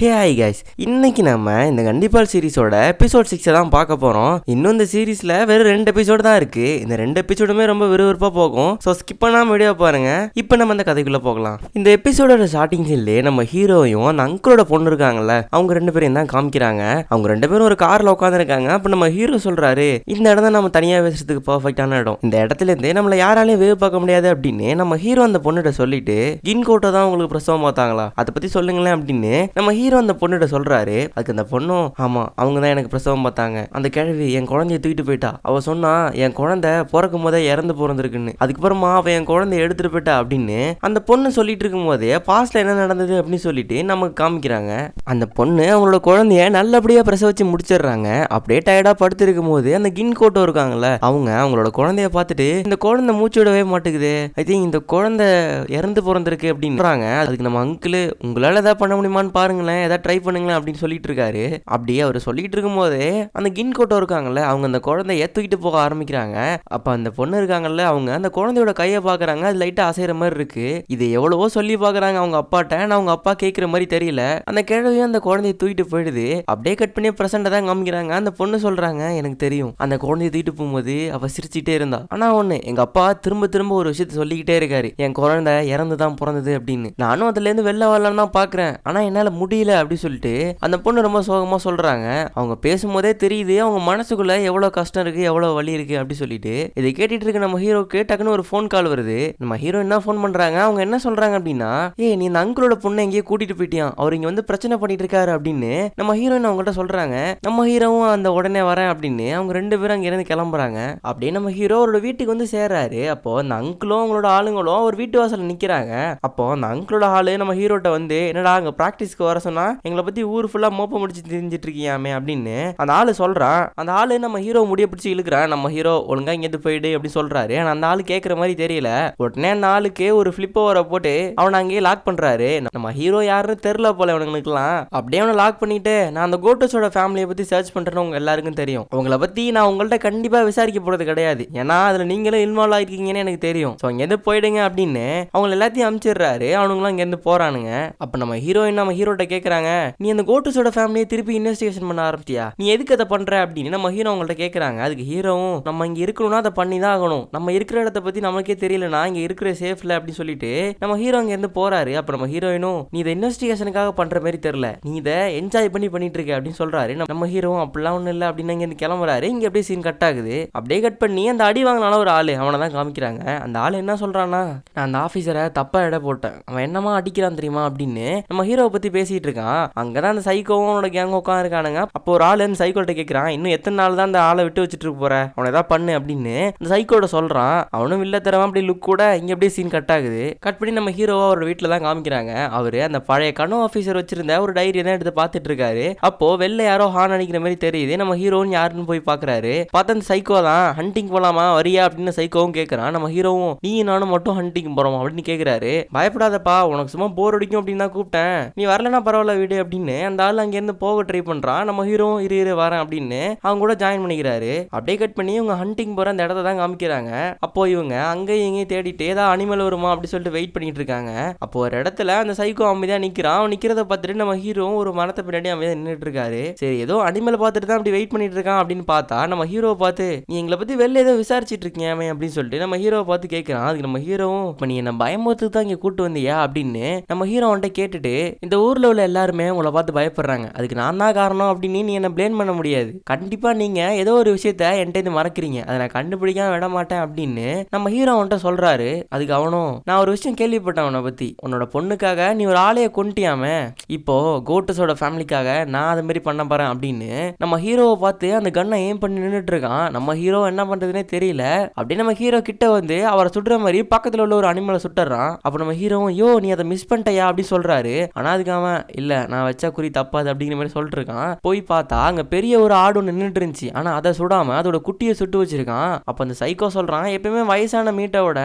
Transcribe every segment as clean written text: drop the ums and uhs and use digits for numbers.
Hey hi guys, இன்னைக்கு நம்ம இந்த கண்டிப்பால் சீரிஸோட எபிசோட் 6 தான் பார்க்க போகிறோம். இன்னும் இந்த சீரீஸில் வெறும் 2 எபிசோடு தான் இருக்குது. இந்த 2 எபிசோடுமே ரொம்ப விறுவிறுப்பாக போகும். ஸோ ஸ்கிப் பண்ணாமல் வீடியோ பாருங்க. இப்போ நம்ம அந்த கதைக்குள்ளே போகலாம். இந்த எபிசோடோட ஸ்டார்டிங் சீன்லேயே நம்ம ஹீரோயும் அந்த அங்கிளோட பொண்ணு இருக்காங்கல்ல, அவங்க 2 பேரும் தான் காமிக்கிறாங்க. அவங்க 2 பேரும் ஒரு காரில் உட்காந்துருக்காங்க. அப்போ நம்ம ஹீரோ சொல்கிறாரு, இந்த இடம் தான் நம்ம தனியாக பேசுறதுக்கு பர்ஃபெக்டான இடம். இந்த இடத்துலேருந்தே நம்மளை யாராலையும் வேவு பார்க்க முடியாது அப்படின்னு நம்ம ஹீரோ அந்த பொண்ணுகிட்ட சொல்லிட்டு, கின் கோட்டை தான் உங்களுக்கு பிரசவம் பார்த்தாங்களா, அதை பற்றி சொல்லுங்களேன் அப்படின்னு நம்ம ஹீரோ அந்த பொண்ணுகிட்ட சொல்றாரு. அதுக்கு அந்த பொண்ணும், ஆமா அவங்க தான் எனக்கு பிரசவம் பார்த்தாங்க, அந்த கிழவி என் குழந்தைய தூக்கிட்டு போயிட்டா, அவ சொன்னா என் குழந்தை பிறக்கும் போதே இறந்து போறதுக்குன்னு, அதுக்கப்புறமா அவ என் குழந்தைய எடுத்துட்டு போயிட்டா அப்படின்னு அந்த பொண்ணு சொல்லிட்டு இருக்கும் போதே பாஸ்ட்ல என்ன நடந்தது அப்படின்னு சொல்லிட்டு நமக்கு காமிக்கிறாங்க. அந்த பொண்ணு அவங்களோட குழந்தைய நல்லபடியா பிரசவிச்சு முடிச்சிடுறாங்க. அப்படியே டயர்டா படுத்திருக்கும் போது அந்த கின் கோட்டோ இருக்காங்கல்ல, அவங்களோட குழந்தைய பார்த்துட்டு, இந்த குழந்தை மூச்சு விடவே மாட்டேங்குது, ஐ திங்க் இந்த குழந்தை இறந்து பிறந்திருக்கு அப்படின்னு. அதுக்கு நம்ம அங்கிள், உங்களால ஏதாவது பண்ண முடியுமான்னு பாருங்களேன், ஏதாவது ட்ரை பண்ணுங்களேன் அப்படின்னு சொல்லிட்டு இருக்காரு. அப்படியே அவர் சொல்லிட்டு இருக்கும் போதே அந்த கின் கோட்டோ இருக்காங்கல்ல, அவங்க அந்த குழந்தைய தூக்கிட்டு போக ஆரம்பிக்கிறாங்க. அப்ப அந்த பொண்ணு இருக்காங்கல்ல, அவங்க அந்த குழந்தையோட கையை பாக்குறாங்க, அது லைட்டா அசைற மாதிரி இருக்கு. இது எவ்வளவோ சொல்லி பாக்குறாங்க அவங்க அப்பாட்ட, அவங்க அப்பா கேட்கிற மாதிரி தெரியல. அந்த கிழவியும் அந்த குழந்தைய தூக்கிட்டு போயிடுது. அப்படியே கட் பண்ணி பிரசன்ட தான் காமிக்கிறாங்க. அந்த பொண்ணு சொல்றாங்க, எனக்கு தெரியும் அந்த குழந்தைய தூக்கிட்டு போகும்போது அவ சிரிச்சுட்டே இருந்தா, ஆனா ஒண்ணு, எங்க அப்பா திரும்ப திரும்ப ஒரு விஷயத்த சொல்லிக்கிட்டே இருக்காரு, என் குழந்தை இறந்துதான் பிறந்தது அப்படின்னு. நானும் அதுல இருந்து வெளில வரலான்னு தான் பாக்குறேன், ஆனா என்னால முடியல அப்படி சொல்லிட்டு அந்த பொண்ணு ரொம்ப சோகமா சொல்றாங்க. அவங்க பேசும்போதே தெரியுது அவங்க மனசுக்குள்ள எவ்வளவு கஷ்டம் இருக்கு, எவ்வளவு வலி இருக்கு அப்படி சொல்லிட்டு. இதை கேட்டுட்டு இருக்க நம்ம ஹீரோக்கு டக்குன்னு ஒரு போன் கால் வருது. நம்ம ஹீரோ என்ன போன் பண்றாங்க, அவங்க என்ன சொல்றாங்க அப்படின்னா, நீ இந்த அங்கிளோட பொண்ணை எங்கேயே கூட்டிட்டு போயிட்டியான், அவர் இங்க வந்து பிரச்சனை பண்ணிட்டு இருக்காரு அப்படின்னு நம்ம ஹீரோயின் அவங்கள்ட்ட சொல்றாங்க. நம்ம ஹீரோவும் அந்த உடனே வரேன் அப்படின்னு அவங்க 2 பேரும் அங்க இருந்து கிளம்புறாங்க. அப்படியே நம்ம ஹீரோ அவரோட வீட்டுக்கு வந்து சேர்றாரு. அப்போ அந்த அங்கிளும் அவங்களோட ஆளுங்களும் ஒரு வீட்டு வாசல் நிக்கிறாங்க. அப்போ அந்த அங்கிளோட ஆளு நம்ம ஹீரோட்ட வந்து, என்னடா அங்க பிராக்டிஸ்க்கு வர சொன்னா எங்களை பத்தி ஊர் ஃபுல்லா மோப்ப முடிச்சு தெரிஞ்சிட்டு இருக்கியாமே அப்படின்னு அந்த ஆளு சொல்றான். அந்த ஆளு நம்ம ஹீரோ முடிய பிடிச்சி இழுக்கிறான். நம்ம ஹீரோ ஒழுங்கா இங்கேருந்து போயிடு அப்படி சொல்றாரு. ஆனா அந்த ஆளு கேட்கற மாதிரி தெரியல. உடனே அந்த ஆளுக்கு ஒரு ஃபிளிப் ஓவரை போட்டு அவனை அங்கேயே லாக் பண்றாரு. நம்ம ஹீரோ யாருன்னு தெரியல போல அவனுக்குலாம். அப்படியே அவனை லாக் பண்ணிட்டு, நான் அந்த கோட்டஸோட ஃபேமிலியை பத்தி சர்ச் பண்றேன்னு உங்க எல்லாருக்கும் தெரியும், உங்களை பத்தி நான் உங்கள்ட்ட கண்டிப்பா விசாரிக்க போறது கிடையாது, ஏன்னா அதுல நீங்களும் இன்வால்வ் ஆயிருக்கீங்கன்னு எனக்கு தெரியும், ஸோ இங்கேருந்து போயிடுங்க அப்படின்னு அவங்க எல்லாத்தையும் அனுப்பிச்சிடுறாரு. அவனுங்களாம் இங்கேருந்து போறானுங்க. அப்ப நம்ம ஹீரோயின் நம்ம ஹீரோட்ட கேட்கறாங்க, நீ அந்த கோட்டஸோட ஃபேமிலியை திருப்பி இன்வெஸ்டிகேஷன் பண்ண ஆரம்பிச்சியா, நீ எதுக்கு அதை பண்ற அப்படின்னு நம்ம ஹீரோ அவங்கள்ட்ட கேட்கறாங்க. அதுக்கு ஹீரோவும், நம்ம இங்க இருக்கணும்னா அதை பண்ணி தான் ஆகணும், நம்ம இருக்கிற இடத்த பத்தி நமக்கே தெரியலனா இங்க இருக்கிற சேஃப்ல அப்படின்னு சொல்லிட்டு நம்ம ஹீரோ இங்க இருந்து போறாரு. அப்ப நம்ம ஹீரோயினும், நீ இதை இன்வெஸ்டிகேஷனுக்காக பண்ற மாதிரி தெரியல, நீ இதை என்ஜாய் பண்ணிட்டு இருக்க அப்படின்னு சொல்றாரு. நம்ம ஹீரோவும் அப்படிலாம் ஒண்ணு இல்லை அப்படின்னு இங்க இருந்து கிளம்புறாரு. இங்க அப்படியே சீன் கட் ஆகுது. அப்படியே கட் பண்ணி அந்த அடி வாங்கினால ஒரு ஆளு, அவனை தான் காமிக்கிறாங்க. அந்த ஆளு என்ன சொல்றான்னா, நான் அந்த ஆபீசரை தப்பா இட போட்டேன், அவன் என்னமா அடிக்கிறான் தெரியுமா அப்படின்னு நம்ம ஹீரோவை பத்தி பேசிட்டு இருக்கான். அங்கதான் அந்த சைக்கோவும் அவனோட கேங் உட்காந்துருக்கானுங்க. அப்போ ஒரு ஆளு அந்த சைக்கோட்ட கேட்கிறான், இன்னும் எத்தனை நாள் தான் அந்த ஆளை விட்டு வச்சுட்டு இருக்க போற, அவனை ஏதாவது பண்ணு அப்படின்னு அந்த சைக்கோட சொல்றான். அவனும் இல்ல தரவா அப்படி லுக் கூட. இங்க அப்படியே சீன் கட் ஆகுது. கட் பண்ணி நம்ம ஹீரோவா அவரோட வீட்டுல தான் காமிக்கிறாங்க. அவரு அந்த பழைய கனோ ஆபீசர் வச்சிருந்த ஒரு டைரி தான் எடுத்து பார்த்துட்டு இருக்காரு. அப்போ வெளில யாரோ ஹார்ன் அடிக்கிற மாதிரி தெரியுது. நம்ம ஹீரோன்னு யாருன்னு போய் பாக்குறாரு. பார்த்தா அந்த சைக்கோ தான். ஹண்டிங் போலாமா வரியா அப்படின்னு சைக்கோவும் கேட்கறான். நம்ம ஹீரோவும், நீ நானும் மட்டும் ஹண்டிங் போறோம் அப்படின்னு கேட்கிறாரு. பயப்படாதப்பா, உனக்கு சும்மா போர் அடிக்கும் அப்படின்னு தான் கூப்பிட்டேன், நீ வரலன்னா பரவாயில்ல வீடு அப்படின்னு அந்த ஆள் அங்க இருந்து போக ட்ரை பண்றான். நம்ம ஹீரோ இரு வரேன் அப்படின்னு அவங்க கூட ஜாயின் பண்ணிக்கிறாரு. அப்படியே கட் பண்ணி இவங்க ஹண்டிங் போற அந்த இடத்த தான் காமிக்கிறாங்க. அப்போ இவங்க அங்கேயும் இங்கேயும் தேடிட்டு ஏதாவது அனிமல் வருமா அப்படி சொல்லிட்டு வெயிட் பண்ணிட்டு இருக்காங்க. அப்போ ஒரு இடத்துல அந்த சைக்கோ அமைதியா நிக்கிறான். அவன் நிக்கிறத பார்த்துட்டு நம்ம ஹீரோ ஒரு மரத்தை பின்னாடி அமைதியா நின்றுட்டு இருக்காரு. சரி, ஏதோ அனிமலை பார்த்துட்டு தான் அப்படி வெயிட் பண்ணிட்டு இருக்கான் அப்படின்னு பார்த்தா நம்ம ஹீரோவை பார்த்து, நீ எங்களை பத்தி வெளில ஏதோ விசாரிச்சுட்டு இருக்கீங்க அப்படின்னு சொல்லிட்டு நம்ம ஹீரோவை பார்த்து கேட்கிறான். அதுக்கு நம்ம ஹீரோவும், இப்ப நீ என்ன பயமுறுத்துக்கு தான் இங்க கூட்டு வந்தியா அப்படின்னு நம்ம ஹீரோ வந்துட்டு கேட்டுட்டு, இந்த ஊர்ல உள்ள எல்லாருமே உங்களை பார்த்து பயப்படுறாங்க, அதுக்கு நான் தான் காரணம் அப்படின்னு நீ என்ன பிளேம் பண்ண முடியாது, கண்டிப்பா நீங்க ஏதோ ஒரு விஷயத்த என்கிட்ட மறக்கிறீங்க, அதை நான் கண்டுபிடிக்காம விட மாட்டேன் அப்படின்னு நம்ம ஹீரோ வந்துட்டு சொல்றாரு. அதுக்கு அவனும், நான் ஒரு விஷயம் கேள்விப்பட்டேன் உன்னை பத்தி, உன்னோட பொண்ணுக்காக நீ ஒரு ஆளைய கொண்டுட்டியாமே, இப்போ கோட்டஸோட ஃபேமிலிக்காக நான் அதை மாதிரி பண்ண போறேன் அப்படின்னு நம்ம ஹீரோவை பார்த்து அந்த கண்ணை ஏம் பண்ணி நின்றுட்டு இருக்கான். நம்ம ஹீரோ என்ன பண்றதுன்னே தெரியல. அப்படியே நம்ம ஹீரோ கிட்ட வந்து அவரை சுடுற மாதிரி பக்கத்துல உள்ள ஒரு அனிமலை சுட்டுறான். அப்ப நம்ம ஹீரோவும், யோ நீ அதை மிஸ் பண்ணிட்டியா அப்படி சொல்றாரு. ஆனா அதுக்கு அவன், இல்ல நான் வச்சா குறி தப்பாது அப்படிங்கிற மாதிரி சொல்லிட்டு இருக்கான். போய் பார்த்தா அங்க பெரிய ஒரு ஆடு நின்றுட்டு இருந்துச்சு. ஆனா அதை சுடாம அதோட குட்டியை சுட்டு வச்சிருக்கான். அப்ப அந்த சைக்கோ சொல்றான், எப்பயுமே வயசான மீட்டோட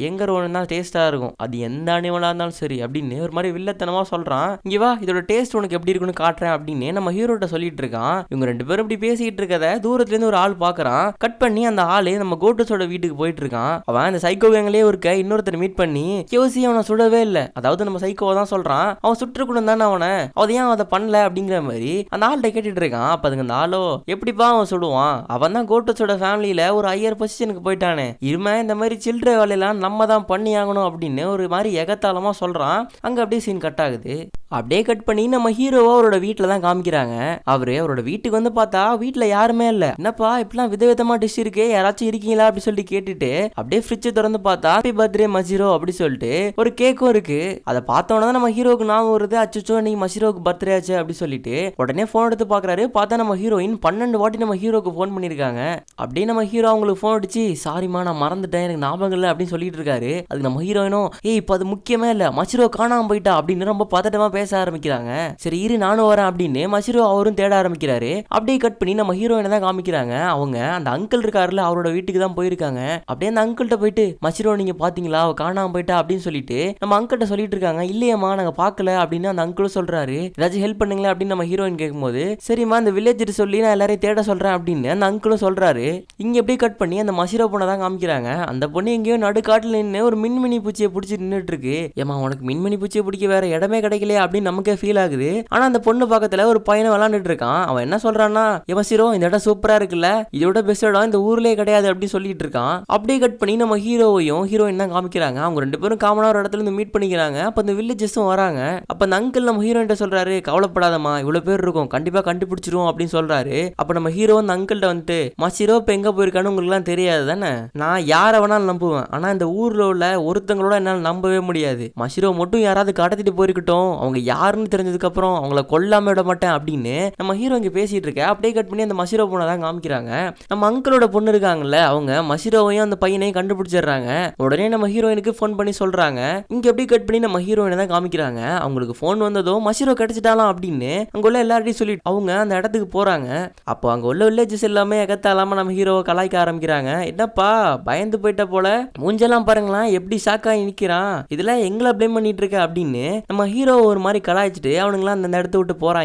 எங்க ஒன்று தான் டேஸ்டா இருக்கும், அது எந்த அனிமலா இருந்தாலும் சரி அப்படின்னு ஒரு மாதிரி வில்லத்தனமா சொல்றான். இங்க வா, இதோட டேஸ்ட் உனக்கு எப்படி இருக்குன்னு காட்டுறேன் அப்படின்னு நம்ம ஹீரோட்ட சொல்லிட்டு இருக்கான். இவங்க 2 பேரும் இப்படி பேசிட்டு இருக்கத தூரத்துல இருந்து ஒரு ஆள் பாக்குறான். கட் பண்ணி அந்த ஆளு நம்ம கோட்டஸோட வீட்டுக்கு போயிட்டு இருக்கான். அவன் அந்த சைக்கோ கேங்லயே இருக்க இன்னொருத்தர் மீட் பண்ணி, கேசி அவனை சுடவே இல்லை, அதாவது நம்ம சைக்கோவை தான் சொல்றான், அவன் சுற்றுக்கணும் தானே அவனை சுட்டானே, அவன் ஏன் அதை பண்ணல அப்படிங்கிற மாதிரி அந்த ஆள்கிட்ட கேட்டுட்டு இருக்கான். அப்ப அதுக்கு அந்த ஆளோ எப்படிப்பா அவன் சுடுவான், அவன் தான் கோட்டஸோட ஃபேமிலியில ஒரு ஹையர் பொசிஷனுக்கு போயிட்டானே, இருமே இந்த மாதிரி சில்லற வேலையெல்லாம் நம்ம தான் பண்ணி ஆகணும் அப்படின்னு ஒரு மாதிரி எகத்தாளமா சொல்றான். அங்க அப்படியே சீன் கட் ஆகுது. அப்படியே கட் பண்ணி நம்ம ஹீரோவா அவரோட வீட்டில் தான் காமிக்கிறாங்க. அவரோட வீட்டுக்கு வந்து பார்த்தா வீட்டில் யாருமே இல்லை. என்னப்பா இப்பெல்லாம் விதவிதமா டிஷ் இருக்கு, யாராச்சும் இருக்கீங்களா அப்படி சொல்லிட்டு கேட்டுட்டு அப்படியே ஃப்ரிட்ஜை திறந்து பார்த்தா ஹாப்பி பர்த்டே மசிரோ அப்படி சொல்லிட்டு ஒரு கேக்கும் இருக்கு. அதை பார்த்தோன்னா தான் நம்ம ஹீரோக்கு ஞாபகம் வருது, அச்சோ நீ மசிரோவுக்கு பர்த்டே ஆச்சு அப்படி சொல்லிட்டு உடனே ஃபோன் எடுத்து பார்க்குறாரு. பார்த்தா நம்ம ஹீரோயின் 12 வாட்டி நம்ம ஹீரோக்கு ஃபோன் பண்ணியிருக்காங்க. அப்படியே நம்ம ஹீரோ அவங்களுக்கு ஃபோன் அடிச்சு சாரிமா நான் மறந்துட்டேன், எனக்கு ஞாபகம் இல்லை அப்படின்னு சொல்லிட்டு இருக்காரு. அதுக்கு நம்ம ஹீரோயினும் இப்போ அது முக்கியமே இல்லை, மசிரோ காணாம போயிட்டா அப்படின்னு ரொம்ப பதட்டமா பேச ஆரம்பிக்கிறாங்க. சரி இரு நானும் வரேன் அப்படின்னு மசிரோ அவரும் தேட ஆரம்பிக்கிறாரு. அப்படியே கட் பண்ணி நம்ம ஹீரோயினை தான் காமிக்கிறாங்க. அவங்க அந்த அங்கிள் இருக்காருல அவரோட வீட்டுக்கு தான் போயிருக்காங்க. அப்படியே அந்த அங்கிள்கிட்ட போயிட்டு மசிரோ நீங்க பாத்தீங்களா அவ காணாம போயிட்டா அப்படின்னு சொல்லிட்டு நம்ம அங்கிள்கிட்ட சொல்லிட்டு இருக்காங்க. இல்லையம்மா நாங்க பாக்கல அப்படின்னு அந்த அங்கிளும் சொல்றாரு. ஏதாச்சும் ஹெல்ப் பண்ணுங்களேன் அப்படின்னு நம்ம ஹீரோயின் கேட்கும்போது சரிம்மா அந்த வில்லேஜ் சொல்லி நான் எல்லாரையும் தேட சொல்றேன் அப்படின்னு அந்த அங்கிளும் சொல்றாரு. இங்க எப்படி கட் பண்ணி அந்த மசிரோ பொண்ணை தான் காமிக்கிறாங்க. அந்த பொண்ணு எங்கேயோ நடுக்காட்டுல நின்று ஒரு மின்மினி பூச்சியை பிடிச்சி நின்றுட்டு இருக்கு. ஏமா உனக்கு மின்மினி பூச்சியை பிடிக்க வேற இடமே கிடைக்கலையே அப்படின்னு நமக்கே ஃபீல் ஆகுது. ஆனா அந்த பொண்ணு பக்கத்துல ஒரு பையனை விளாண்டுட்டு இருக்கான். அவன் என்ன சொல்றான்னா மசிரோ இந்த இடம் சூப்பரா இருக்குல்ல, இதோட பெஸ்ட் இடம் இந்த ஊர்லயே கிடையாது அப்படின்னு சொல்லிட்டு இருக்கான். அப்படியே கட் பண்ணி நம்ம ஹீரோவையும் ஹீரோயின் தான் காமிக்கிறாங்க. அவங்க 2 பேரும் காமனா ஒரு இடத்துல இருந்து மீட் பண்ணிக்கிறாங்க. அப்ப அந்த வில்லேஜஸும் வராங்க. அப்ப அந்த அங்கிள் நம்ம ஹீரோயின் சொல்றாரு கவலைப்படாதமா இவ்வளவு பேர் இருக்கும் கண்டிப்பா கண்டுபிடிச்சிருவோம் அப்படின்னு சொல்றாரு. அப்ப நம்ம ஹீரோ அந்த அங்கிள்கிட்ட வந்துட்டு மசிரோ இப்ப எங்க போயிருக்கான்னு உங்களுக்கு எல்லாம் தெரியாது தானே, நான் யாரை வேணாலும் நம்புவேன், ஆனா இந்த ஊர்ல உள்ள ஒருத்தங்களோட என்னால நம்பவே முடியாது, மசிரோ மட்டும் யாராவது கடத்திட்டு போயிருக்கட்டும், அவங்க யாருன்னு தெரிஞ்சதுக்கு அப்புறம் அவங்கள கொல்லாம விட மாட்டேன் அப்படின்னு நம்ம ஹீரோ இங்க பேசிட்டு இருக்க. அப்படியே கட் பண்ணி அந்த மசிரோ பொண்ணை தான் காமிக்கிறாங்க. நம்ம அங்கிளோட பொண்ணு இருக்காங்கல்ல அவங்க மசிரோவையும் அந்த பையனையும் கண்டுபிடிச்சிடுறாங்க. உடனே நம்ம ஹீரோயினுக்கு ஃபோன் பண்ணி சொல்றாங்க. இங்க எப்படி கட் பண்ணி நம்ம ஹீரோயினை தான் காமிக்கிறாங்க. அவங்களுக்கு ஃபோன் வந்ததும் மசிரோ கிடைச்சிட்டாலாம் அப்படின்னு அங்க உள்ள எல்லார்ட்டையும் சொல்லிட்டு அவங்க அந்த இடத்துக்கு போறாங்க. அப்போ அங்க உள்ள வில்லேஜஸ் எல்லாமே எகத்தாலாம நம்ம ஹீரோவை கலாய்க்க ஆரம்பிக்கிறாங்க. என்னப்பா பயந்து போயிட்ட போல, மூஞ்செல்லாம் பாருங்களேன் எப்படி ஷாக்காகி நிக்கிறான், இதுல எங்களை பிளேம் பண்ணிட்டு இருக்க அப்படின்னு நம்ம ஹீரோ ஒரு மாதிரி கலாய்ச்சிட்டு அவனுங்களாம் அந்த இடத்த விட்டு போறாங்க.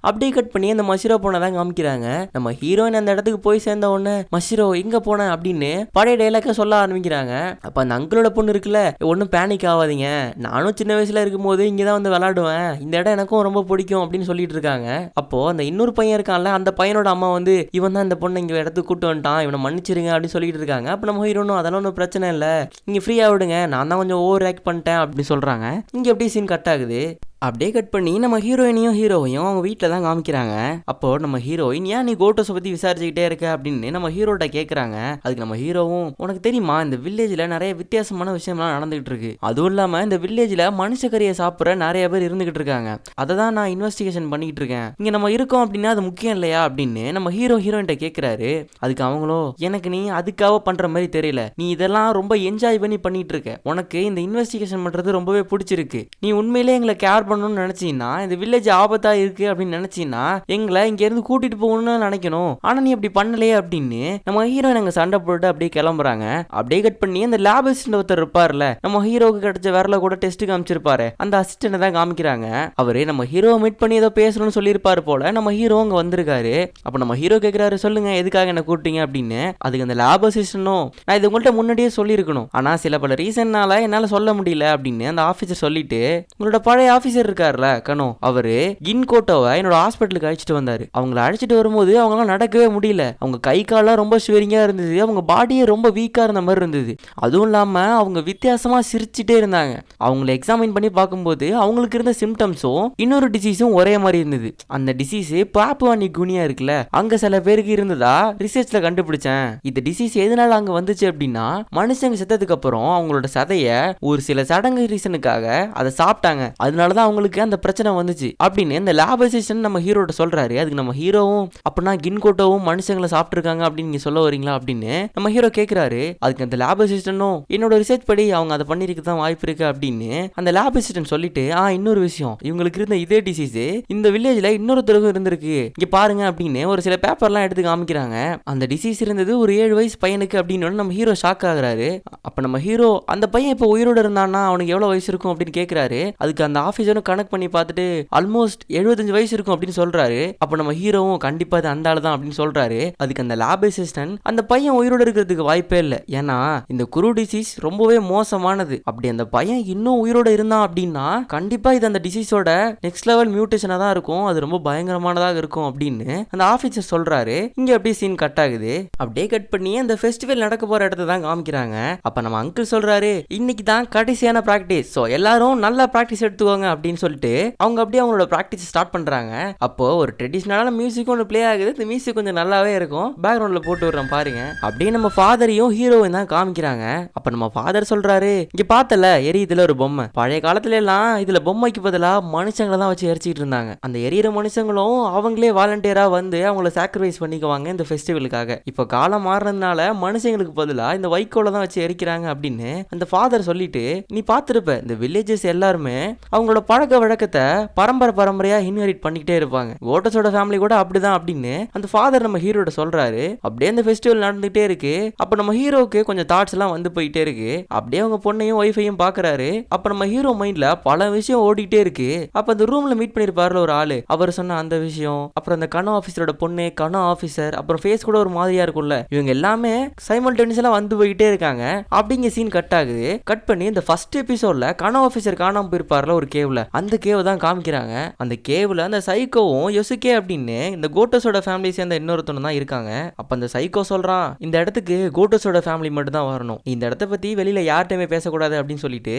அப்படியே கட் பண்ணி அந்த மசிரோ பொண்ணை தான் காமிக்கிறாங்க. நம்ம ஹீரோயின் அந்த இடத்துக்கு போய் சேர்ந்த உடனே மசிரோ எங்க போன அப்படின்னு பழைய டைலாக்க சொல்ல ஆரம்பிக்கிறாங்க. அப்ப அந்த அங்கிளோட பொண்ணு இருக்குல்ல ஒன்னும் பேனிக் ஆகாதீங்க, நானும் சின்ன வயசுல இருக்கும் போது இங்கதான் வந்து விளையாடுவேன், இந்த இடம் எனக்கும் ரொம்ப பிடிக்கும் அப்படின்னு சொல்லிட்டு இருக்காங்க. அப்போ அந்த இன்னொரு பையன் இருக்கான்ல அந்த பையனோட அம்மா வந்து இவன் தான் இந்த பொண்ணை இங்க இடத்துக்கு கூட்டு வந்துட்டான், இவனை மன்னிச்சிருங்க அப்படின்னு சொல்லிட்டு இருக்காங்க. அப்ப நம்ம ஹீரோனும் அதெல்லாம் ஒன்றும் பிரச்சனை இல்லை, நீங்க ஃப்ரீயா விடுங்க, நான் தான் கொஞ்சம் ஓவர் ஆக்ட் பண்ணிட்டேன் அப்படின்னு சொல்றாங்க. இங்க எப்படி சீன் கட் ஆகுது. அப்படியே கட் பண்ணி நம்ம ஹீரோயினையும் ஹீரோவையும் அவங்க வீட்டில் தான் காமிக்கிறாங்க. அப்போ நம்ம ஹீரோயின் ஏன் நீ கோட்டோஸை பற்றி விசாரிச்சுக்கிட்டே இருக்க அப்படின்னு நம்ம ஹீரோட்ட கேட்குறாங்க. அதுக்கு நம்ம ஹீரோவும் உனக்கு தெரியுமா இந்த வில்லேஜில் நிறைய வித்தியாசமான விஷயம்லாம் நடந்துகிட்டு இருக்கு, அதுவும் இல்லாமல் இந்த வில்லேஜில் மனுஷக்கறியை சாப்பிட்ற நிறைய பேர் இருந்துகிட்டு இருக்காங்க, அதை தான் நான் இன்வெஸ்டிகேஷன் பண்ணிக்கிட்டு இருக்கேன், இங்கே நம்ம இருக்கோம் அப்படின்னா அது முக்கியம் இல்லையா அப்படின்னு நம்ம ஹீரோயின்ட்ட கேட்குறாரு. அதுக்கு அவங்களோ எனக்கு நீ அதுக்காக பண்ணுற மாதிரி தெரியல, நீ இதெல்லாம் ரொம்ப என்ஜாய் பண்ணிட்டு இருக்க, உனக்கு இந்த இன்வெஸ்டிகேஷன் பண்ணுறது ரொம்பவே பிடிச்சிருக்கு, நீ உண்மையிலே எங்களை கேர் பண்ணணும்னு நினைச்சீங்கன்னா இந்த வில்லேஜ் ஆபத்தா இருக்கு அப்படின்னு நினைச்சீங்கன்னா எங்களை இங்க இருந்து கூட்டிட்டு போகணும்னு நினைக்கணும், ஆனா நீ அப்படி பண்ணலையே அப்படின்னு நம்ம ஹீரோயின் அங்க சண்டை போட்டு அப்படியே கிளம்புறாங்க. அப்படியே கட் பண்ணி அந்த லேப் அசிஸ்டன்ட் ஒருத்தர் இருப்பார்ல நம்ம ஹீரோக்கு கிடைச்ச விரல கூட டெஸ்ட் காமிச்சிருப்பாரு, அந்த அசிஸ்டன்ட் தான் காமிக்கிறாங்க. அவரு நம்ம ஹீரோவை மீட் பண்ணி ஏதோ பேசணும்னு சொல்லியிருப்பாரு போல. நம்ம ஹீரோ அங்க வந்திருக்காரு. அப்ப நம்ம ஹீரோ கேட்கிறாரு சொல்லுங்க எதுக்காக என்ன கூப்பிட்டீங்க அப்படின்னு. அதுக்கு அந்த லேப் அசிஸ்டன்டும் நான் இது உங்கள்கிட்ட முன்னாடியே சொல்லியிருக்கணும், ஆனா சில பல ரீசன்னால என்னால சொல்ல முடியல அப்படின்னு அந்த ஆபீசர் சொல்லிட்டு உங்களோட பழைய ஆபீசர் இருக்காருல கனோ அவரு கின்கோட்டோவை என்னோட ஹாஸ்பிட்டலுக்கு அழைச்சிட்டு வந்தாரு. அவங்களை அழைச்சிட்டு வரும்போது அவங்களால நடக்கவே முடியல, அவங்க கை காலெல்லாம் ரொம்ப ஷிவரிங்கா இருந்தது, அவங்க பாடியே ரொம்ப வீக்கா இருந்த மாதிரி இருந்தது, அதுவும் இல்லாம அவங்க வித்தியாசமா சிரிச்சுட்டே இருந்தாங்க. அவங்களை எக்ஸாமின் பண்ணி பார்க்கும்போது அவங்களுக்கு இருந்த சிம்டம்ஸும் இன்னொரு டிசீஸும் ஒரே மாதிரி இருந்தது. அந்த டிசீஸ் பாப்புவா நியூ கினியா இருக்குல்ல அங்க சில பேருக்கு இருந்ததா ரிசர்ச்ல கண்டுபிடிச்சேன். இந்த டிசீஸ் எதனால அங்க வந்துச்சு அப்படின்னா மனுஷங்க செத்ததுக்கு அப்புறம் அவங்களோட சதைய ஒரு சில சடங்கு ரீசனுக்காக அதை சாப்பிட்டாங்க, அதனாலதான் அவங்களுக்கு அந்த பிரச்சனை வந்துச்சு அப்படின்னு இந்த லேப் அசிஸ்டன்ட் நம்ம ஹீரோட்ட சொல்றாரு. அதுக்கு நம்ம ஹீரோவும் அப்படின்னா கின்கோட்டோவும் மனுஷங்களை சாப்பிட்டுருக்காங்க அப்படின்னு நீங்க சொல்ல வரீங்களா அப்படின்னு நம்ம ஹீரோ கேட்கிறாரு. அதுக்கு அந்த லேப் அசிஸ்டன்டும் என்னோட ரிசர்ச் படி அவங்க அதை பண்ணிருக்க தான் வாய்ப்பு இருக்கு அப்படின்னு அந்த லேப் அசிஸ்டன்ட் சொல்லிட்டு இன்னொரு விஷயம் இவங்களுக்கு இருந்த இதே டிசீஸ் இந்த வில்லேஜ்ல இன்னொருத்தருக்கும் இருந்திருக்கு இங்க பாருங்க அப்படின்னு ஒரு சில பேப்பர்லாம் எடுத்து காமிக்கிறாங்க. அந்த டிசீஸ் இருந்தது ஒரு 7 வயசு பையனுக்கு அப்படின்னு நம்ம ஹீரோ ஷாக் ஆகுறாரு. அப்ப நம்ம ஹீரோ அந்த பையன் இப்ப உயிரோட இருந்தான்னா அவனுக்கு எவ்வளவு வயசு இருக்கும் அப்படின்னு கேட்கிறாரு. அதுக்கு அந்த ஆபீசரும் வயசுன்னு கனெக்ட் பண்ணி பார்த்துட்டு ஆல்மோஸ்ட் 75 வயசு இருக்கும் அப்படின்னு சொல்றாரு. அப்ப நம்ம ஹீரோவும் கண்டிப்பா அது அந்த ஆளு தான் அப்படின்னு சொல்றாரு. அதுக்கு அந்த லேப் அசிஸ்டன்ட் அந்த பையன் உயிரோட இருக்கிறதுக்கு வாய்ப்பே இல்லை, ஏன்னா இந்த குரு டிசீஸ் ரொம்பவே மோசமானது. அப்படி அந்த பையன் இன்னும் உயிரோட இருந்தான் அப்படின்னா கண்டிப்பா இது அந்த டிசீஸோட நெக்ஸ்ட் லெவல் மியூட்டேஷனா தான் இருக்கும், அது ரொம்ப பயங்கரமானதாக இருக்கும் அப்படின்னு அந்த ஆபீசர் சொல்றாரு. இங்க அப்படியே சீன் கட் ஆகுது. அப்படியே கட் பண்ணி அந்த ஃபெஸ்டிவல் நடக்க போற இடத்தை தான் காமிக்கிறாங்க. அப்ப நம்ம அங்கிள் சொல்றாரு, இன்னைக்கு தான் கடைசியான பிராக்டிஸ், சோ எல்லாரும் நல்லா பிராக்டிஸ் எடுத்துக்கோங்க அப்படின்னு சொல்லிட்டு அவங்க அப்படியே அவங்களோட பிராக்டிஸ் ஸ்டார்ட் பண்றாங்க. அப்போ ஒரு ட்ரெடிஷனலான மியூசிக் ஒன்று பிளே ஆகுது. இந்த மியூசிக் கொஞ்சம் நல்லாவே இருக்கும், பேக்ரவுண்ட்ல போட்டு விடுறோம் பாருங்க. அப்படியே நம்ம ஃபாதரையும் ஹீரோவையும் தான் காமிக்கிறாங்க. அப்ப நம்ம ஃபாதர் சொல்றாரு, இங்க பார்த்தல எரியுதுல ஒரு பொம்மை, பழைய காலத்துல எல்லாம் இதுல பொம்மைக்கு பதிலா மனுஷங்களை தான் வச்சு எரிச்சிட்டு இருந்தாங்க. அந்த எரியிற மனுஷங்களும் அவங்களே வாலண்டியரா வந்து அவங்கள சாக்ரிஃபைஸ் பண்ணிக்குவாங்க இந்த ஃபெஸ்டிவலுக்காக. இப்போ காலம் மாறுறதுனால மனுஷங்களுக்கு பதிலா இந்த வைக்கோல தான் வச்சு எரிக்கிறாங்க அப்படின்னு அந்த ஃபாதர் சொல்லிட்டு, நீ பார்த்திருப்ப இந்த வில்லேஜஸ் எல்லாருமே அவங்களோட பழக்க வழக்கத்தை பரம்பரையா இன்ஹெரிட் பண்ணிக்கிட்டே இருப்பாங்க. கோட்டஸோட ஃபேமிலி கூட அப்படிதான் அப்படின்னு அந்த ஃபாதர் நம்ம ஹீரோட சொல்றாரு. அப்படியே அந்த ஃபெஸ்டிவல் நடந்துகிட்டே இருக்கு. அப்ப நம்ம ஹீரோக்கு கொஞ்சம் தாட்ஸ் எல்லாம் வந்து போயிட்டே இருக்கு. அப்படியே அவங்க பொண்ணையும் ஒய்ஃபையும் பாக்குறாரு. அப்ப நம்ம ஹீரோ மைண்ட்ல பல விஷயம் ஓடிட்டே இருக்கு. அப்ப அந்த ரூம்ல மீட் பண்ணிருப்பாருல ஒரு ஆளு, அவர் சொன்ன அந்த விஷயம், அப்புறம் அந்த கனோ ஆபீசரோட பொண்ணு, கனோ ஆபீசர், அப்புறம் ஃபேஸ் கூட ஒரு மாதிரியா இருக்கும்ல, இவங்க எல்லாமே சைமல்டேனியஸா வந்து போயிட்டே இருக்காங்க. அப்படிங்க சீன் கட் ஆகுது. கட் பண்ணி இந்த ஃபர்ஸ்ட் எபிசோட்ல கனோ ஆபீசர் காணாம போயிருப்பாருல ஒரு கேவ்ல, அந்த கேவ் தான் காமிக்கிறாங்க. அந்த கேவ்ல அந்த சைக்கோவும் யோசுகே அப்படின்னு இந்த கோட்டஸோட ஃபேமிலி சேர்ந்த இன்னொருத்தனும் தான் இருக்காங்க. அப்ப அந்த சைக்கோ சொல்றான், இந்த இடத்துக்கு கோட்டஸோட ஃபேமிலி மட்டும் தான் வரணும், இந்த இடத்த பத்தி வெளியில யார்கிட்டயுமே பேசக்கூடாது அப்படின்னு சொல்லிட்டு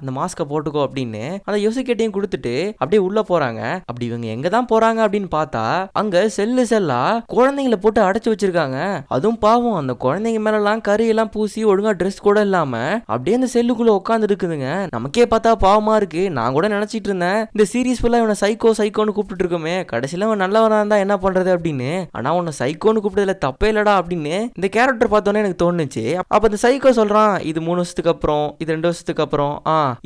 இந்த மாஸ்க போட்டுக்கோ அப்படின்னு அந்த யோசுகேட்டையும் கொடுத்துட்டு அப்படியே உள்ள போறாங்க. அப்படி இவங்க எங்க தான் போறாங்க அப்படின்னு பார்த்தா அங்க செல்லா குழந்தைங்களை போட்டு அடைச்சு வச்சிருக்காங்க. அதுவும் பாவம் அந்த குழந்தைங்க மேல எல்லாம் கறி எல்லாம் பூசி ஒழுங்கா ட்ரெஸ் கூட இல்லாம அப்படியே அந்த செல்லுக்குள்ள உட்கார்ந்து இருக்குதுங்க. நமக்கே பார்த்தா பாவமா இருக்கு. நான் கூட நினைச்சிட்டு இருந்தேன் இந்த சீரீஸ் ஃபுல்லா இவனை சைக்கோன்னு கூப்பிட்டு இருக்கோமே, கடைசியில அவன் நல்லவனா இருந்தா என்ன பண்றது அப்படின்னு. ஆனா உன்னை சைக்கோன்னு கூப்பிட்டதுல தப்பே இல்லடா அப்படின்னு இந்த கேரக்டர் பார்த்தோன்னே எனக்கு தோணுச்சு. அப்ப அந்த சைக்கோ சொல்றான், இது 3 வருஷத்துக்கு அப்புறம், இது 2 வருஷத்துக்கு அப்புறம்,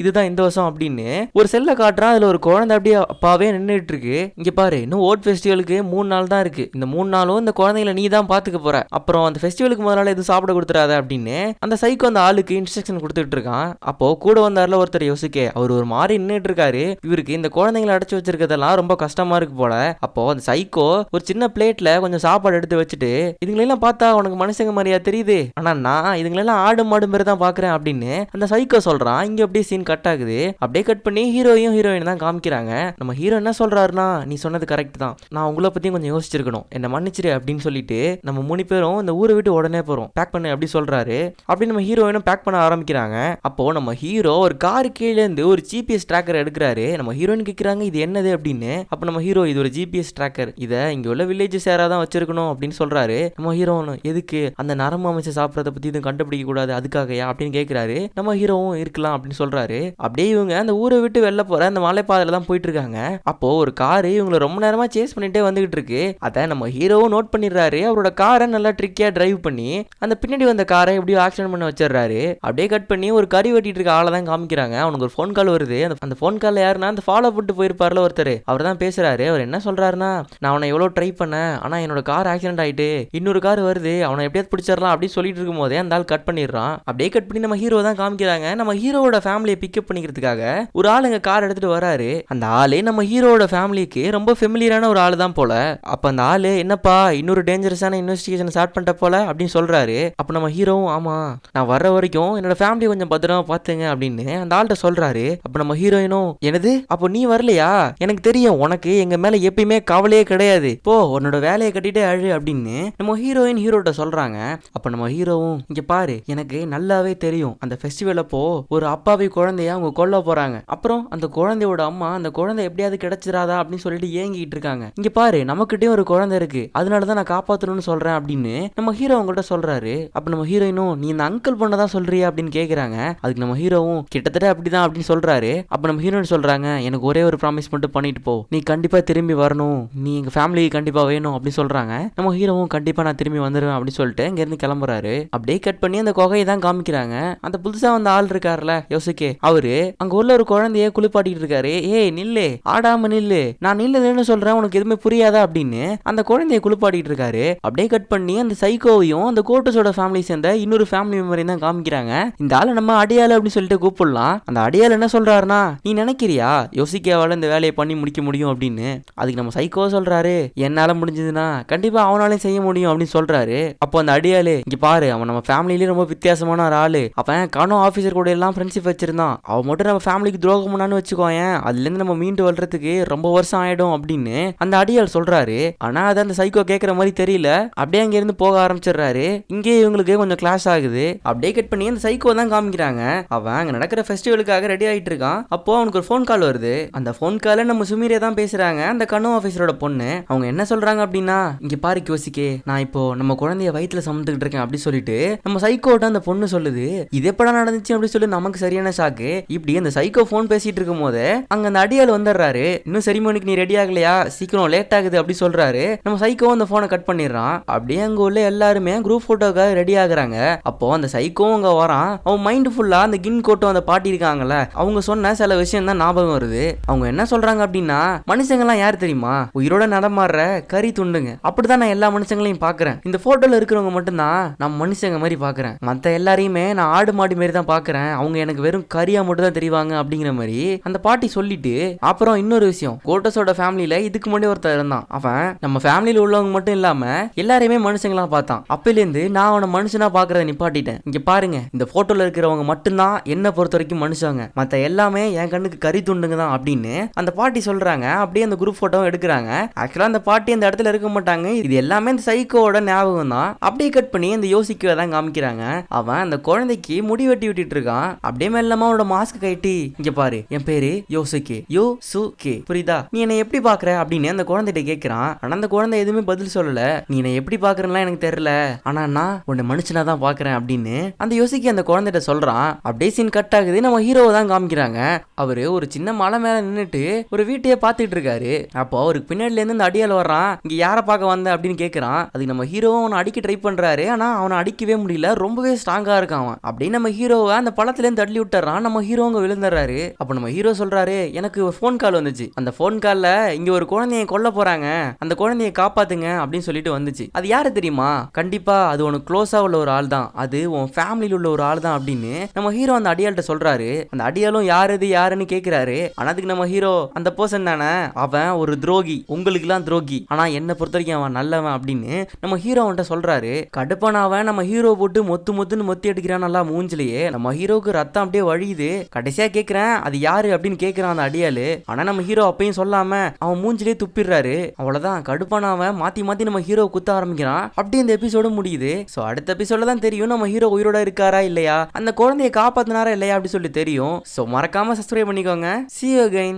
இதுதான் இந்த வருஷம் அப்படின்னு ஒரு செல்ல காட்டுறான். அதுல ஒரு குழந்தை அப்படியே அப்பாவே நின்றுட்டு இருக்கு. இங்க பாரு, இன்னும் ஓட் ஃபெஸ்டிவலுக்கு 3 நாள் தான் இருக்கு, இந்த 3 நாளும் இந்த குழந்தைகளை நீ தான் பாத்துக்க போற, அப்புறம் அந்த ஃபெஸ்டிவலுக்கு முதல்ல எதுவும் சாப்பிட கொடுத்துறாத அப்படின்னு அந்த சைக்கோ அந்த ஆளுக்கு இன்ஸ்ட்ரக்ஷன் கொடுத்துட்டு இருக்கான். அப்போ கூட வந்தாருல ஒருத்தர் யோசிக்க, அவர் ஒரு மாதிரி நின்றுட்டு இருக்காரு. இவருக்கு இந்த குழந்தைங்களை அடைச்சு வச்சிருக்கிறதெல்லாம் ரொம்ப கஷ்டமா இருக்கு போல. அப்போ அந்த சைக்கோ ஒரு சின்ன பிளேட்ல கொஞ்சம் சாப்பாடு எடுத்து வச்சுட்டு, இதுங்களெல்லாம் பார்த்தா உனக்கு மனுஷங்க மாதிரியா தெரியுது, ஆனா நான் இதுங்களெல்லாம் ஆடு மாடு மாதிரி தான் பாக்குறேன் அப்படின்னு அந்த சைக்கோ சொல்றான். இங்க அப்படியே சீன் கட் ஆகுது. அப்படியே கட் பண்ணி ஹீரோயின் தான் காமிக்கிறாங்க. நம்ம ஹீரோ என்ன சொல்றாருன்னா, நீ சொன்னது கரெக்ட் தான், நான் உங்களை பத்தியும் கொஞ்சம் யோசிச்சிருக்கணும், என்ன மன்னிச்சிரு அப்படின்னு சொல்லிட்டு நம்ம 3 பேரும் இந்த ஊரை விட்டு உடனே போறோம், பேக் பண்ணு அப்படி சொல்றாரு. அப்படி நம்ம ஹீரோயினும் பேக் பண்ண ஆரம்பிக்கிறாங்க. அப்போ நம்ம ஹீரோ ஒரு கார் கீழே இருந்து ஒரு ஜிபிஎஸ் ட்ராக்கர் எடுக்கிறாரு. நம்ம ஹீரோயின் கேக்குறாங்க இது என்னது அப்படின்னு. அப்ப நம்ம ஹீரோ, இது ஒரு ஜிபிஎஸ் ட்ராக்கர், இத இங்க உள்ள வில்லேஜஸ் யாராதான் வச்சிருக்கணும் அப்படின்னு சொல்றாரு. நம்ம ஹீரோ, எதுக்கு, அந்த நரம்பு அமைச்சு சாப்பிடறத பத்தி இதுவும் கண்டுபிடிக்க கூடாது அதுக்காகயா அப்படின்னு கேட்கிறாரு. நம்ம ஹீரோவும் இருக்கலாம் அப்படின்னு சொல்றாரு. அப்படியே இவங்க அந்த ஊரை விட்டு வெளில போற அந்த மலைப்பாதையில தான் போயிட்டு இருக்காங்க. அப்போ ஒரு காரு இவங்களை ரொம்ப நேரமா சேஸ் பண்ணிட்டே வந்துகிட்டு இருக்கு. அத நம்ம ஹீரோவும் நோட் பண்ணிடுறாரு. அவரோட காரை நல்லா ட்ரிக்கியா டிரைவ் பண்ணி அந்த பின்னாடி வந்த காரை எப்படியோ ஆக்சிடென்ட் பண்ண வச்சிடறாரு. அப்படியே கட் பண்ணி ஒரு கறி வெட்டிட்டு இருக்க ஆளை தான் காமிக்கிறாங்க. அவனுக்கு ஒரு ஃபோன் கால் வருது. அந்த ஃபோன் கால்ல யாருன்னா அந்த ஃபாலோ பண்ணிட்டு போயிருப்பாருல ஒருத்தர், அவர் தான் பேசுறாரு. அவர் என்ன சொல்றாருன்னா, நான் அவனை எவ்வளவு ட்ரை பண்ணேன், ஆனா என்னோட கார் ஆக்சிடென்ட் ஆயிட்டு இன்னொரு கார் வருது, அவனை எப்படியாவது பிடிச்சிடலாம் அப்படின்னு சொல்லிட்டு இருக்கும் போதே அந்த ஆள் கட் பண்ணிடுறான். அப்படியே கட் பண்ணி நம்ம ஹீரோ தான் காமிக்கிறாங்க. நம்ம ஹீரோவோட ஃபேமிலியை பிக்கப் பண்ணிக்கிறதுக்காக ஒரு ஆளுங்க கார் எடுத்துட்டு வராரு. அந்த ஆளே நம்ம ஹீரோவோட ஃபேமிலிக்கு ரொம்ப ஃபெமிலியரான ஒரு ஆளு தான் போல. அப்ப அந்த ஆளு, என்னப்பா இன்னொரு டேஞ்சரஸான இன்வெஸ்டிகேஷன் ஸ்டார்ட் பண்ணிட்ட போல அப்படின்னு சொல்றாரு. அப்ப நம்ம ஹீரோவும், ஆமா நான் வர்ற வரைக்கும் என்னோட ஃபேமிலி கொஞ்சம் பத்திரமா பாத்துங்க அப்படின்னு அந்த ஆள்கிட்ட சொல்றாரு. அப்ப நம்ம ஹீரோயினும், என்னது அப்போ நீ வரலையா, எனக்கு தெரியும் உனக்கு எங்க மேல எப்பயுமே கவலையே கிடையாது, போ உன்னோட வேலையை கட்டிட்டே அழு அப்படின்னு நம்ம ஹீரோயின் ஹீரோட்ட சொல்றாங்க. அப்ப நம்ம ஹீரோவும், இங்க பாரு எனக்கு நல்லாவே தெரியும் அந்த ஃபெஸ்டிவல் அப்போ ஒரு அப்பாவி குழந்தைய அவங்க கொல்ல போறாங்க, அப்புறம் அந்த குழந்தையோட அம்மா அந்த குழந்தை எப்படியாவது கிடைச்சிடாதா அப்படின்னு சொல்லிட்டு ஏங்கிட்டு இருக்காங்க, இங்க பாரு நமக்கிட்டே ஒரு குழந்தை இருக்கு, அதனாலதான் நான் காப்பாத்தணும்னு சொல்றேன் அப்படின்னு நம்ம ஹீரோ அவங்கள்ட்ட சொல்றாரு. அப்ப நம்ம ஹீரோயினும், நீ இந்த அங்கிள் பண்ணதான் சொல்றியா அப்படின்னு கேக்குறாங்க. அதுக்கு நம்ம ஹீரோவும், கிட்டத்தட்ட அப்படிதான் அப்படின்னு சொல்றாரு. அப்ப நம்ம ஹீரோயின் சொல்றாங்க, எனக்கு ஒரே ஒரு ப்ராமிஸ் மட்டும் பண்ணிட்டு போ, நீ கண்டிப்பா திரும்பி வரணும், நீ எங்க ஃபேமிலி கண்டிப்பா வேணும் அப்படின்னு சொல்றாங்க. நம்ம ஹீரோவும், கண்டிப்பா நான் திரும்பி வந்துருவேன் அப்படின்னு சொல்லிட்டு இங்க இருந்து கிளம்புறாரு. அப்படியே கட் பண்ணி அந்த குகையை தான் காமிக்கிறாங்க. அந்த புதுசா வந்த ஆள் இருக்காருல யோசிக்கே, அவரு அங்க உள்ள ஒரு குழந்தைய குளிப்பாட்டிட்டு இருக்காரு. ஏய் நில்லு, ஆடாம நில்லு, நான் நில்லுன்னு சொல்றேன், உனக்கு எதுவுமே புரியாதா அப்படின்னு அந்த குழந்தைய குளிப்பாட்டிட்டு இருக்காரு. அப்படியே கட் பண்ணி அந்த சைக்கோவையும் அந்த கோட்டஸோட ஃபேமிலி சேர்ந்த இன்னொரு ஃபேமிலி மெம்பரையும் தான் காமிக்கிறாங்க. இந்த ஆளை நம்ம அடியாளு அப்படின்னு சொல்லிட்டு கூப்பிடலாம். அந்த அடியாள் என்ன சொல்றாருன்னா, நீ நினைக்கிற நினைக்கிறியா யோசிக்காவால இந்த வேலையை பண்ணி முடிக்க முடியும் அப்படின்னு? அதுக்கு நம்ம சைக்கோ சொல்றாரு, என்னால முடிஞ்சதுன்னா கண்டிப்பா அவனாலையும் செய்ய முடியும் அப்படின்னு சொல்றாரு. அப்போ அந்த அடியாளு, இங்க பாரு, அவன் நம்ம ஃபேமிலியிலேயே ரொம்ப வித்தியாசமான ஒரு ஆளு. அவன் கனோ ஆபீசர் கூட எல்லாம் ஃப்ரெண்ட்ஷிப் வச்சிருந்தான். அவன் மட்டும் நம்ம ஃபேமிலிக்கு துரோகம் பண்ணான்னு வச்சுக்கோயேன், அதுல இருந்து நம்ம மீண்டு வளர்றதுக்கு ரொம்ப வருஷம் ஆயிடும் அப்படின்னு அந்த அடியாள் சொல்றாரு. ஆனா அது அந்த சைக்கோ கேட்கற மாதிரி தெரியல. அப்படியே அங்க இருந்து போக ஆரம்பிச்சிடுறாரு. இங்கே இவங்களுக்கு கொஞ்சம் கிளாஷ் ஆகுது. அப்படியே கட் பண்ணி அந்த சைக்கோ தான் காமிக்கிறாங்க. அவன் அங்க நடக்கிற ஃபெஸ்டிவலுக்காக ரெடி ஆயிட்டு இருக்கான். அப்போ அவனுக்கு ஒரு ஃபோன் கால் வருது. அந்த ஃபோன் கால நம்ம சுமீரே தான் பேசுறாங்க, அந்த கனோ ஆபீசரோட பொண்ணு. அவங்க என்ன சொல்றாங்க அப்படின்னா, இங்க பாரு யோசிக்கே, நான் இப்போ நம்ம குழந்தைய வயிற்றுல சுமந்துக்கிட்டு இருக்கேன் அப்படி சொல்லிட்டு நம்ம சைக்கோட்ட அந்த பொண்ணு சொல்லுது. இது எப்படா நடந்துச்சு அப்படி சொல்லி நமக்கு சரியான ஷாக்கு. இப்படி அந்த சைக்கோ போன் பேசிட்டு இருக்கும் போது அங்க அந்த அடியாள் வந்துடுறாரு. இன்னும் செரிமோனிக்கு நீ ரெடி ஆகலையா, சீக்கிரம் லேட் ஆகுது அப்படி சொல்றாரு. நம்ம சைக்கோ அந்த போனை கட் பண்ணிடுறான். அப்படியே அங்க உள்ள எல்லாருமே குரூப் போட்டோக்காக ரெடி ஆகுறாங்க. அப்போ அந்த சைக்கோ அங்க வரான். அவன் மைண்ட் ஃபுல்லா அந்த கின் கோட்டோ அந்த பாட்டி இருக்காங்கல்ல, அவங்க சொன்ன சில விஷயம் தான் ஞாபகம் வருது. அவங்க என்ன சொல்றாங்க அப்படின்னா, மனுஷங்க எல்லாம் யார் தெரியுமா, உயிரோட நடமாடுற கறி துண்டுங்க. அப்படிதான் நான் எல்லா மனுஷங்களையும் பாக்குறேன். இந்த போட்டோல இருக்கிறவங்க மட்டும்தான் நான் மனுஷங்க மாதிரி பாக்குறேன். மத்த எல்லாரையுமே நான் ஆடு மாடு மாதிரி தான் பாக்குறேன். அவங்க எனக்கு வெறும் கறியா மட்டும் தான் தெரிவாங்க அப்படிங்கிற மாதிரி அந்த பாட்டி சொல்லிட்டு, அப்புறம் இன்னொரு விஷயம், கோட்டஸோட ஃபேமிலியில இதுக்கு முன்னாடி ஒருத்தர் இருந்தான். அவன் நம்ம ஃபேமிலியில உள்ளவங்க மட்டும் இல்லாம எல்லாரையுமே மனுஷங்களா பார்த்தான். அப்பையிலேருந்து நான் அவனை மனுஷனா பாக்குறத நிப்பாட்டிட்டேன். இங்க பாருங்க, இந்த போட்டோல இருக்கிறவங்க மட்டும்தான் என்ன பொறுத்த வரைக்கும் மனுஷங்க, மத்த எல்லாமே என் கண்ணுக்கு கறி துண்டுங்க தான் அப்படின்னு அந்த பாட்டி சொல்றாங்க. அப்படியே அந்த குரூப் போட்டோ எடுக்கிறாங்க. ஆக்சுவலா அந்த பாட்டி அந்த இடத்துல இருக்க மாட்டாங்க. இது எல்லாமே இந்த சைக்கோட ஞாபகம் தான். அப்படியே கட் பண்ணி அந்த யோசிக்க தான் காமிக்கிறாங்க. அவன் அந்த குழந்தைக்கு முடி வெட்டி விட்டுட்டு இருக்கான். அப்படியே மெல்லமா அவனோட மாஸ்க் கட்டி, இங்க பாரு, என் பேரு யோசுகே, யோசுகே, புரியுதா, நீ என்னை எப்படி பாக்குற அப்படின்னு அந்த குழந்தைகிட்ட கேட்கிறான். ஆனா அந்த குழந்தை எதுவுமே பதில் சொல்லல. நீ என்னை எப்படி பாக்குறேன்னா எனக்கு தெரியல, ஆனா நான் உன்னை மனுஷனா தான் பாக்குறேன் அப்படின்னு அந்த யோசிக்க அந்த குழந்தைகிட்ட சொல்றான். அப்படியே சீன் கட் ஆகுது. நம்ம ஹீரோவை தான் காமிக்கிறாங்க. அவரு ஒரு சின்ன மலை மேல நின்னுட்டு ஒரு வீட்டையே பாத்துட்டு இருக்காரு. அப்போ அவருக்கு பின்னாடில இருந்து அந்த அடியால் வர்றான். இங்க யாரை பார்க்க வந்த அப்படின்னு கேட்கிறான். அதுக்கு நம்ம ஹீரோவும் அவனை அடிக்க ட்ரை பண்றாரு. ஆனா அவனை அடிக்கவே முடியல, ரொம்பவே ஸ்ட்ராங்கா இருக்கான் அவன். அப்படின்னு நம்ம ஹீரோவை அந்த பழத்துல இருந்து தள்ளி விட்டுறான். நம்ம ஹீரோ அங்க விழுந்துறாரு. அப்ப நம்ம ஹீரோ சொல்றாரு, எனக்கு ஒரு ஃபோன் கால் வந்துச்சு. அந்த ஃபோன் கால்ல இங்க ஒரு குழந்தைய கொல்ல போறாங்க, அந்த குழந்தைய காப்பாத்துங்க அப்படின்னு சொல்லிட்டு வந்துச்சு. அது யாரு தெரியுமா, கண்டிப்பா அது உனக்கு க்ளோஸா உள்ள ஒரு ஆள் தான், அது உன் ஃபேமிலியில் உள்ள ஒரு ஆள் தான் அப்படின்னு நம்ம ஹீரோ அந்த அடியாள்கிட்ட சொல்றாரு. அந்த அடியாலும் யாரு இது யாருன்னு கேட்கிறாரு. ஆனா அதுக்கு நம்ம ஹீரோ, அந்த பர்சன் தானே, அவன் ஒரு துரோகி, உங்களுக்கு எல்லாம் துரோகி, ஆனா என்ன பொறுத்த வரைக்கும் அவன் நல்லவன் அப்படின்னு நம்ம ஹீரோ அவன்கிட்ட சொல்றாரு. கடுப்பான அவன் நம்ம ஹீரோ போட்டு மொத்துன்னு மொத்தி எடுக்கிறான் நல்லா மூஞ்சிலேயே. நம்ம ஹீரோக்கு ரத்தம் அப்படியே வழியுது. கடைசியா கேட்கிறேன், அது யாரு அப்படின்னு கேட்கிறான் அந்த அடியாளு. ஆனா நம்ம ஹீரோ அப்பயும் சொல்லாம அவன் மூஞ்சிலே துப்பிடுறாரு. அவ்வளவுதான், கடுப்பான அவன் மாத்தி மாத்தி நம்ம ஹீரோ குத்த ஆரம்பிக்கிறான். அப்படி இந்த எபிசோட முடியுது. சோ அடுத்த எபிசோட தான் தெரியும் நம்ம ஹீரோ உயிரோட இருக்காரா இல்லையா, அந்த குழந்தையை காப்பாத்தினாரா இல்லையா அப்படி சொல்லி தெரியும். சோ மறக்காம சப்ஸ்கிரைப் பண்ணிக்கோங்க. See you again.